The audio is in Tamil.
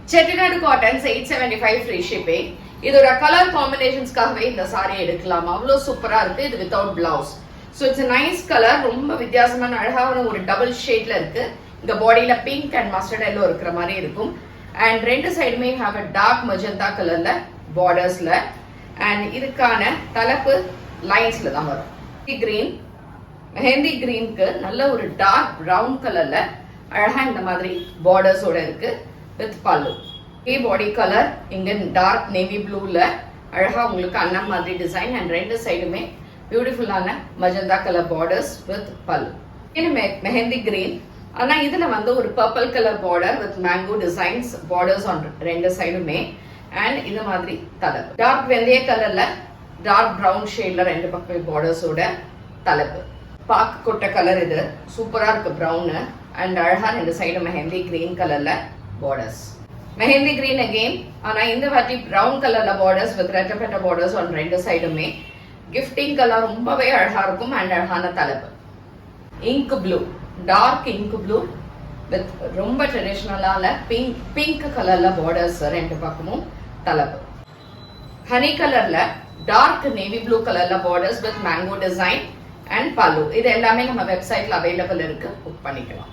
Chettinad Cottons 875 free shipping. இதோட கலர் காம்பினேஷன்ஸ்க்காகவே இந்த சாரி எடுக்கலாம். அவ்வளோ சூப்பரா இருக்கு. இது without blouse. So it's nice colour. ரொம்ப வித்தியாசமான அழகான ஒரு டபுள் ஷேட்ல இருக்கு. இங்க பாடியில பிங்க் அண்ட் மஸ்டர்ட் எல்லோ இருக்கிற மாதிரி இருக்கும். அண்ட் ரெண்டு சைடுமே ஹாவ் அ டார்க் மஜந்தா கலர்ல பார்டர்ஸ்ல. அண்ட் இதுக்கான தலைப்பு லைன்ஸ்ல தான் வரும். கிரீன் மெஹந்தி கிரீனுக்கு நல்ல ஒரு டார்க் பிரவுன் கலர்ல அழகா இந்த மாதிரி பார்டர்ஸோட இருக்கு வித் பல்லு. பாடி கலர் இங்க டார்க் நேவி ப்ளூல அழகா உங்களுக்கு அண்ணா மாதிரி டிசைன் அண்ட் ரெண்டு சைடுமே பியூட்டிஃபுல்லான மஜந்தா கலர் பார்டர்ஸ் வித் பல்லு. இது மெஹந்தி கிரீன். ஆனா இதுல வந்து ஒரு purple colour border with mango designs borders on ரெண்டு சைடுமே அண்ட் இந்த மாதிரி தலைப்பு. டார்க் வெந்தய கலர்ல டார்க் பிரவுன் ஷேட்ல ரெண்டு பக்கம் பார்டர்ஸோட தலைப்பு. பாக்கு கொட்ட கலர் இது சூப்பரா இருக்கு ப்ரௌனு அண்ட் அழகா ரெண்டு சைடு மெஹந்தி கிரீன் கலர்ல பார்டர்ஸ். Mehndi green again. ஆனா இந்த வாட்டி பிரவுன் கலர்ல பார்டர்ஸ் வித் ரெட்டப்பட்ட பார்டர்ஸ் ஆன் ரெண்டு சைடுமே. கிஃப்டிங் கலர் ரொம்பவே அழகா இருக்கும் அண்ட் அழகான தலைப்பு. Ink blue dark ink blue with ரொம்ப ட்ரெடிஷ்னலான பிங்க் கலர்ல பார்டர்ஸ் ரெண்டு பக்கமும் தலைப்பு. ஹனி கலர்ல டார்க் நேவி ப்ளூ கலர்ல borders with mango design and பல்லு. இது எல்லாமே நம்ம வெப்சைட்ல அவைலபிள் இருக்கு. புக் பண்ணிக்கலாம்.